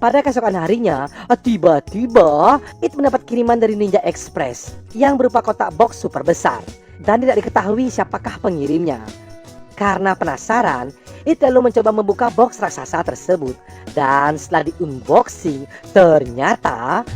Pada keesokan harinya, tiba-tiba It mendapat kiriman dari Ninja Express yang berupa kotak box super besar dan tidak diketahui siapakah pengirimnya. Karena penasaran, It lalu mencoba membuka box raksasa tersebut dan setelah di-unboxing ternyata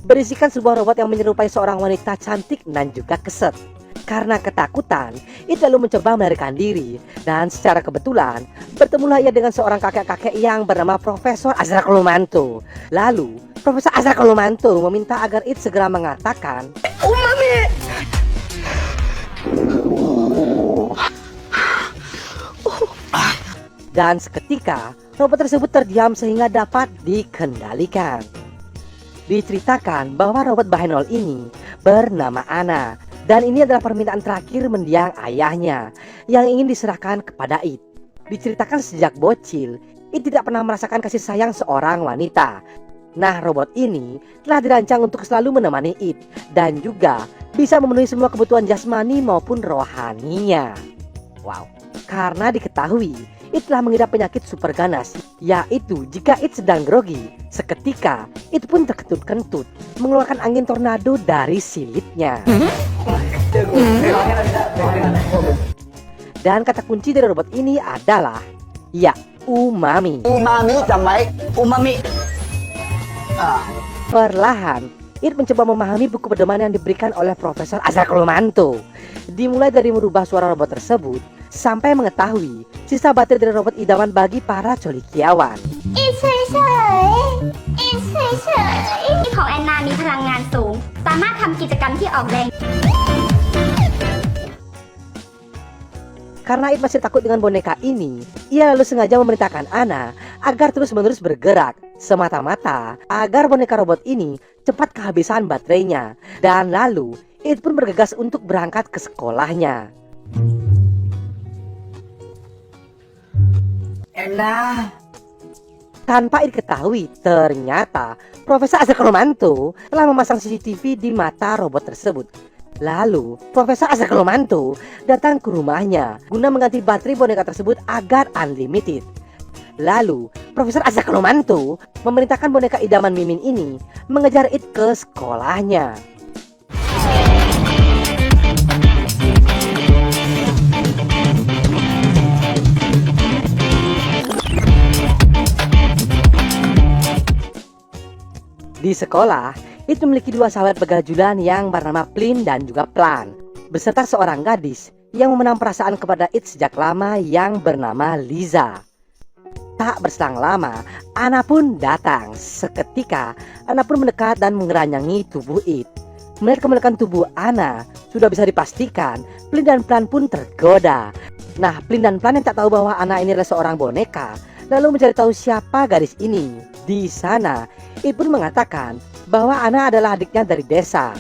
berisikan sebuah robot yang menyerupai seorang wanita cantik dan juga keset. Karena ketakutan, It lalu mencoba melarikan diri dan secara kebetulan bertemulah ia dengan seorang kakek-kakek yang bernama Profesor Azra Kolumanto. Lalu Profesor Azra Kolumanto meminta agar It segera mengatakan "Umami!" Dan seketika robot tersebut terdiam sehingga dapat dikendalikan. Diceritakan bahwa robot Bahenol ini bernama Ana, dan ini adalah permintaan terakhir mendiang ayahnya yang ingin diserahkan kepada It. Diceritakan sejak bocil, It tidak pernah merasakan kasih sayang seorang wanita. Nah, robot ini telah dirancang untuk selalu menemani It dan juga bisa memenuhi semua kebutuhan jasmani maupun rohaninya. Wow, karena diketahui It telah mengidap penyakit super ganas, yaitu jika It sedang grogi, seketika It pun terkentut-kentut mengeluarkan angin tornado dari silitnya. Dan kata kunci dari robot ini adalah ya, umami. Umami, jamai, umami. Perlahan, It mencoba memahami buku pedoman yang diberikan oleh Profesor Azra Kolumanto. Dimulai dari merubah suara robot tersebut sampai mengetahui sisa baterai dari robot idaman bagi para colikiawan. ของแอนนามีพลังงานสูงสามารถทำกิจกรรมที่ออกแรง Karena It masih takut dengan boneka ini, ia lalu sengaja memerintahkan Ana agar terus-menerus bergerak, semata-mata agar boneka robot ini cepat kehabisan baterainya. Dan lalu It pun bergegas untuk berangkat ke sekolahnya. Enda. Tanpa It ketahui, ternyata Profesor Azra Kolumanto telah memasang CCTV di mata robot tersebut. Lalu, Profesor Azra Kolumanto datang ke rumahnya guna mengganti baterai boneka tersebut agar unlimited. Lalu, Profesor Azra Kolumanto memerintahkan boneka idaman Mimin ini mengejar It ke sekolahnya. Di sekolah, It memiliki dua sahabat begajulan yang bernama Plin dan juga Plan, beserta seorang gadis yang memenang perasaan kepada It sejak lama yang bernama Liza. Tak berselang lama, Ana pun datang. Seketika, Ana pun mendekat dan mengeranyangi tubuh It. Melihat kemelekan tubuh Ana, sudah bisa dipastikan Plin dan Plan pun tergoda. Nah, Plin dan Plan yang tak tahu bahwa Ana ini adalah seorang boneka, lalu mencari tahu siapa gadis ini. Di sana, It pun mengatakan bahwa Ana adalah adiknya dari desa.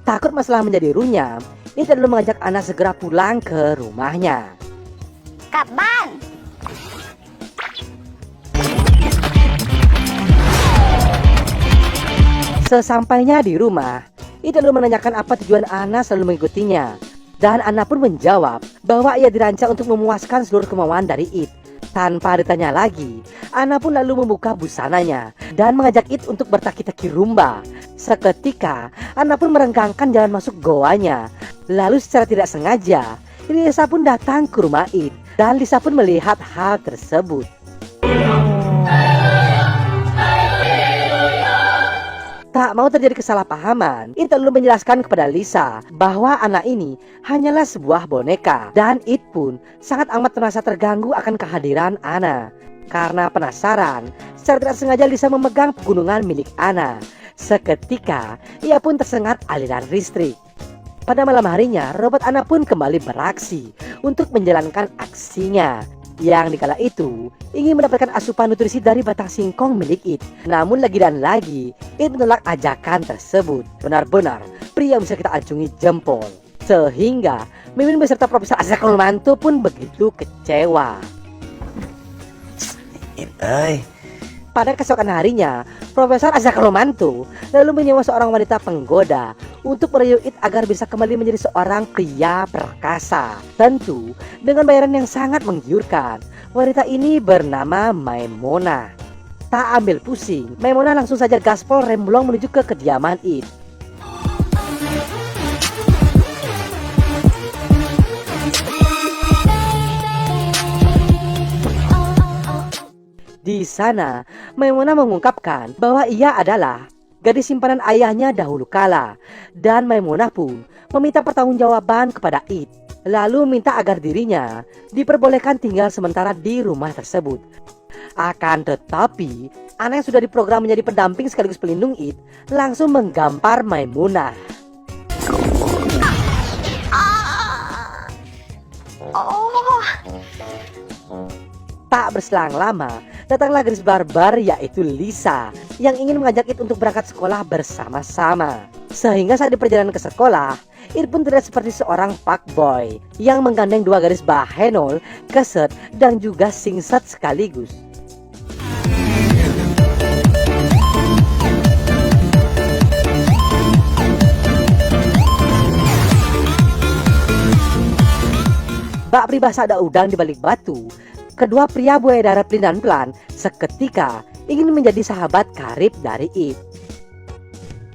Takut masalah menjadi runyam, It lalu mengajak Ana segera pulang ke rumahnya. กลับบ้าน Sesampainya di rumah, It lalu menanyakan apa tujuan Ana selalu mengikutinya. Dan Ana pun menjawab bahwa ia dirancang untuk memuaskan seluruh kemauan dari It. Tanpa ditanya lagi, Ana pun lalu membuka busananya dan mengajak It untuk bertaki-taki rumba. Seketika, Ana pun merenggangkan jalan masuk goanya. Lalu secara tidak sengaja, Lisa pun datang ke rumah It dan Lisa pun melihat hal tersebut. Tak mau terjadi kesalahpahaman, It lalu menjelaskan kepada Lisa bahwa anak ini hanyalah sebuah boneka. Dan It pun sangat amat merasa terganggu akan kehadiran Ana. Karena penasaran, secara tidak sengaja Lisa memegang pegunungan milik Ana. Seketika, ia pun tersengat aliran listrik. Pada malam harinya, robot Ana pun kembali beraksi untuk menjalankan aksinya. Yang dikala itu ingin mendapatkan asupan nutrisi dari batang singkong milik It. Namun lagi dan lagi It menolak ajakan tersebut. Benar-benar pria yang bisa kita acungi jempol. Sehingga Mimin beserta Profesor Azra Kolumanto pun begitu kecewa. It ơi. Pada keesokan harinya, Profesor Azakalomanto lalu menyewa seorang wanita penggoda untuk merayu It agar bisa kembali menjadi seorang pria perkasa. Tentu dengan bayaran yang sangat menggiurkan. Wanita ini bernama Maimuna. Tak ambil pusing, Maimuna langsung saja gaspol remblong menuju ke kediaman It. Di sana, Maimuna mengungkapkan bahwa ia adalah gadis simpanan ayahnya dahulu kala, dan Maimunah pun meminta pertanggungjawaban kepada It, lalu minta agar dirinya diperbolehkan tinggal sementara di rumah tersebut. Akan tetapi, Ana yang sudah diprogram menjadi pendamping sekaligus pelindung It langsung menggampar Maimunah. Tak berselang lama, datanglah gadis barbar yaitu Lisa yang ingin mengajak It untuk berangkat sekolah bersama-sama. Sehingga saat di perjalanan ke sekolah, It pun terlihat seperti seorang fuckboy yang menggandeng dua gadis bahenol, keset, dan juga singset sekaligus. Bak pribahasa ada udang di balik batu. Kedua pria buaya darat Plin dan Plan seketika ingin menjadi sahabat karib dari It.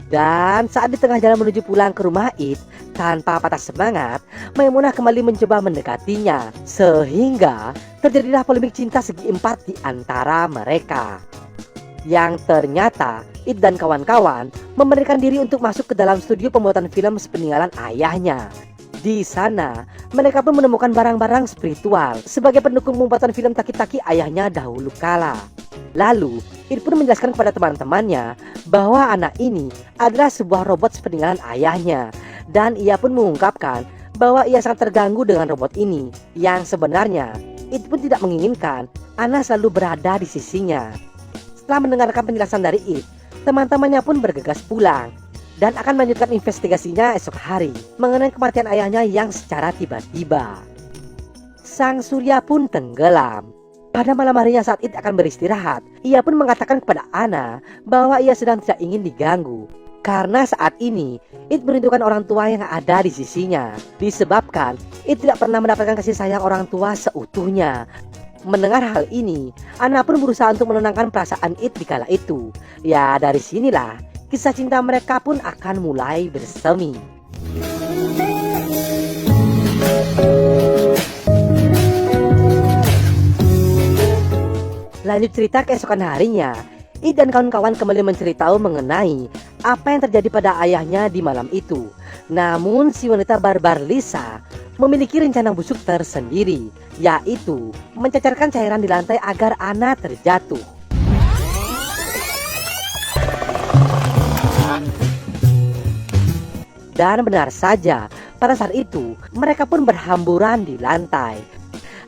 Dan saat di tengah jalan menuju pulang ke rumah It, tanpa patah semangat, Maimunah kembali mencoba mendekatinya. Sehingga terjadilah polemik cinta segi empat di antara mereka. Yang ternyata It dan kawan-kawan memberikan diri untuk masuk ke dalam studio pembuatan film sepeninggalan ayahnya. Di sana, mereka pun menemukan barang-barang spiritual sebagai pendukung pembuatan film Taki-Taki ayahnya dahulu kala. Lalu, It pun menjelaskan kepada teman-temannya bahwa anak ini adalah sebuah robot sepeninggalan ayahnya. Dan ia pun mengungkapkan bahwa ia sangat terganggu dengan robot ini, yang sebenarnya It pun tidak menginginkan Ana selalu berada di sisinya. Setelah mendengarkan penjelasan dari It, teman-temannya pun bergegas pulang dan akan melanjutkan investigasinya esok hari mengenai kematian ayahnya yang secara tiba-tiba. Sang surya pun tenggelam. Pada malam harinya saat It akan beristirahat, ia pun mengatakan kepada Ana bahwa ia sedang tidak ingin diganggu. Karena saat ini, It merindukan orang tua yang ada di sisinya. Disebabkan, It tidak pernah mendapatkan kasih sayang orang tua seutuhnya. Mendengar hal ini, Ana pun berusaha untuk menenangkan perasaan It di kala itu. Ya, dari sinilah kisah cinta mereka pun akan mulai bersemi. Lanjut cerita keesokan harinya, It dan kawan-kawan kembali menceritakan mengenai apa yang terjadi pada ayahnya di malam itu. Namun si wanita barbar Lisa memiliki rencana busuk tersendiri, yaitu mencacarkan cairan di lantai agar Ana terjatuh. Dan benar saja, pada saat itu mereka pun berhamburan di lantai.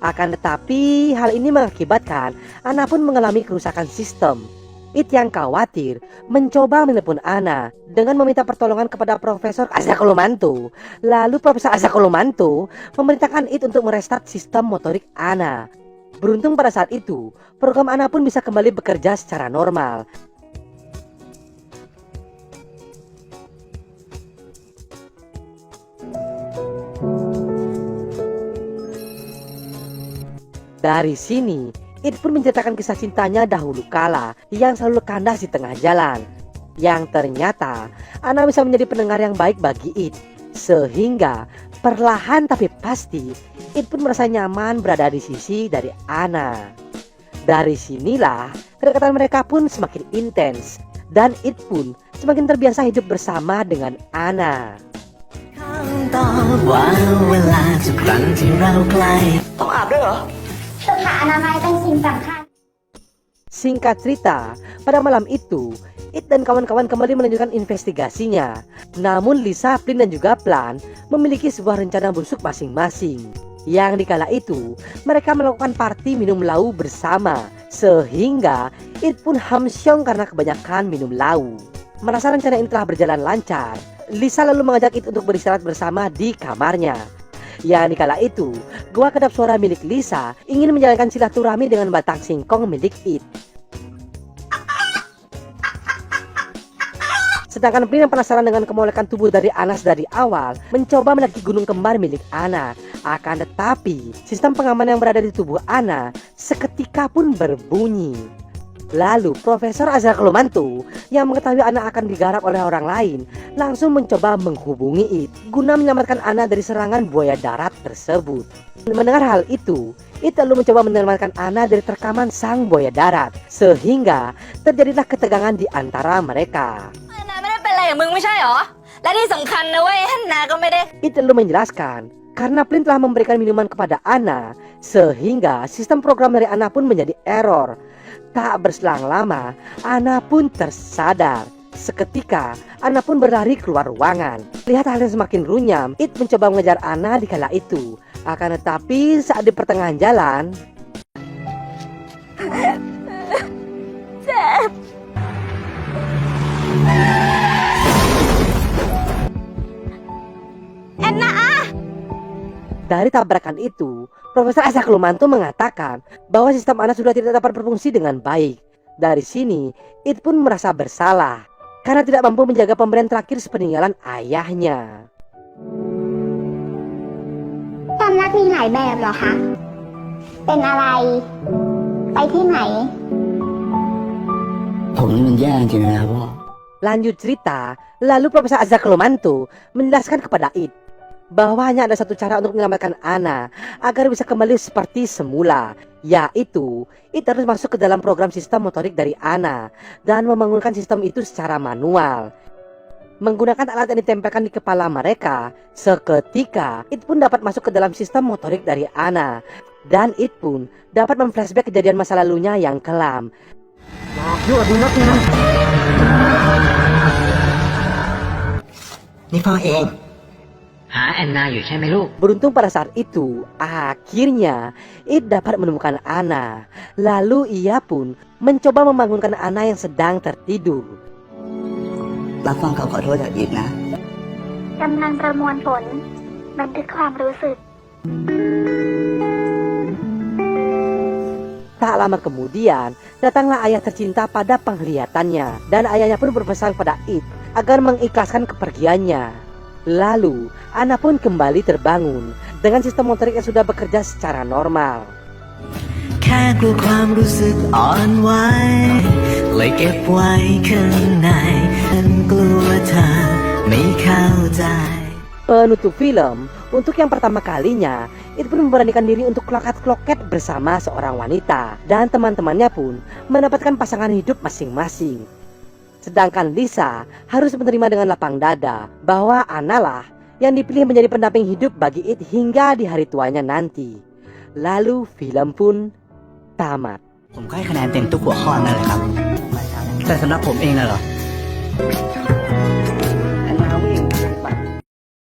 Akan tetapi hal ini mengakibatkan Ana pun mengalami kerusakan sistem. It yang khawatir mencoba menelepon Ana dengan meminta pertolongan kepada Profesor Azakalomanto. Lalu Profesor Azakalomanto memerintahkan It untuk merestart sistem motorik Ana. Beruntung pada saat itu program Ana pun bisa kembali bekerja secara normal. Dari sini, It pun menceritakan kisah cintanya dahulu kala yang selalu kandas di tengah jalan. Yang ternyata, Ana bisa menjadi pendengar yang baik bagi It. Sehingga, perlahan tapi pasti, It pun merasa nyaman berada di sisi dari Ana. Dari sinilah, kedekatan mereka pun semakin intens. Dan It pun semakin terbiasa hidup bersama dengan Ana. ต้องอาบด้วยเหรอ สุขอนามัยเป็นสิ่งสำคัญ Singkat cerita, pada malam itu, It dan kawan-kawan kembali melanjutkan investigasinya. Namun Lisa, Plin dan juga Plan memiliki sebuah rencana busuk masing-masing. Yang dikala itu, mereka melakukan party minum lau bersama. Sehingga It pun hamsyong karena kebanyakan minum lau. Merasa rencana ini telah berjalan lancar, Lisa lalu mengajak It untuk beristirahat bersama di kamarnya. Yang dikala itu, gua kedap suara milik Lisa ingin menjalankan silaturahmi dengan batang singkong milik It. Sedangkan Plin yang penasaran dengan kemolekan tubuh dari Ana dari awal, mencoba mendaki gunung kembar milik Ana. Akan tetapi, sistem pengaman yang berada di tubuh Ana seketika pun berbunyi. Lalu Profesor Azra Kelumantu yang mengetahui Ana akan digarap oleh orang lain langsung mencoba menghubungi It guna menyelamatkan Ana dari serangan buaya darat tersebut. Mendengar hal itu, It lalu mencoba menyelamatkan Ana dari terkaman sang buaya darat, sehingga terjadilah ketegangan di antara mereka. นาไม่ได้เป็นอะไรกับมึงไม่ใช่หรอ และที่สำคัญนะเว้ยฮันนาก็ไม่ได้ It lalu menjelaskan karena Plin telah memberikan minuman kepada Ana, sehingga sistem program dari Ana pun menjadi error. Tak berselang lama, Ana pun tersadar. Seketika, Ana pun berlari keluar ruangan. Lihat hal yang semakin runyam, It mencoba mengejar Ana di kala itu. Akan tetapi saat di pertengahan jalan, dari tabrakan itu, Profesor Azra Kelumantu mengatakan bahwa sistem Ana sudah tidak dapat berfungsi dengan baik. Dari sini, It pun merasa bersalah karena tidak mampu menjaga pemberian terakhir sepeninggalan ayahnya. ความรักมีหลายแบบเหรอคะ เป็นอะไร ไปที่ไหน ผมนี่มันแย่จริงๆนะครับพ่อ Lanjut cerita, lalu Profesor Azra Kelumantu menjelaskan kepada It bahwa hanya ada satu cara untuk menyelamatkan Ana agar bisa kembali seperti semula, yaitu It harus masuk ke dalam program sistem motorik dari Ana dan membangunkan sistem itu secara manual. Menggunakan alat yang ditempelkan di kepala mereka, seketika It pun dapat masuk ke dalam sistem motorik dari Ana, dan It pun dapat memflashback kejadian masa lalunya yang kelam.นี่พ่อเอง หาแอนนาอยู่ใช่ไหมลูก Beruntung pada saat itu, akhirnya It dapat menemukan Ana. Lalu ia pun mencoba membangunkan Ana yang sedang tertidur. รับฟังคำขอโทษจากอีกนะ กำลังประมวลผล บันทึกความรู้สึก Tak lama kemudian, datanglah ayah tercinta pada penglihatannya, dan ayahnya pun berpesan pada It agar mengikhlaskan kepergiannya. Lalu, Ana pun kembali terbangun dengan sistem motorik yang sudah bekerja secara normal. แค่กลัวความรู้สึกอ่อนไหวเลยเก็บไว้ข้างในฉันกลัวเธอไม่เข้าใจ Penutup film, untuk yang pertama kalinya, It pun memberanikan diri untuk kloket-kloket bersama seorang wanita, dan teman-temannya pun mendapatkan pasangan hidup masing-masing. Sedangkan Lisa harus menerima dengan lapang dada bahwa Ana lah yang dipilih menjadi pendamping hidup bagi It hingga di hari tuanya nanti. Lalu film pun tamat. ผมก็ให้คะแนนเต็มทุกหัวข้อนั่นแหละครับ แต่สำหรับผมเองน่ะเหรอ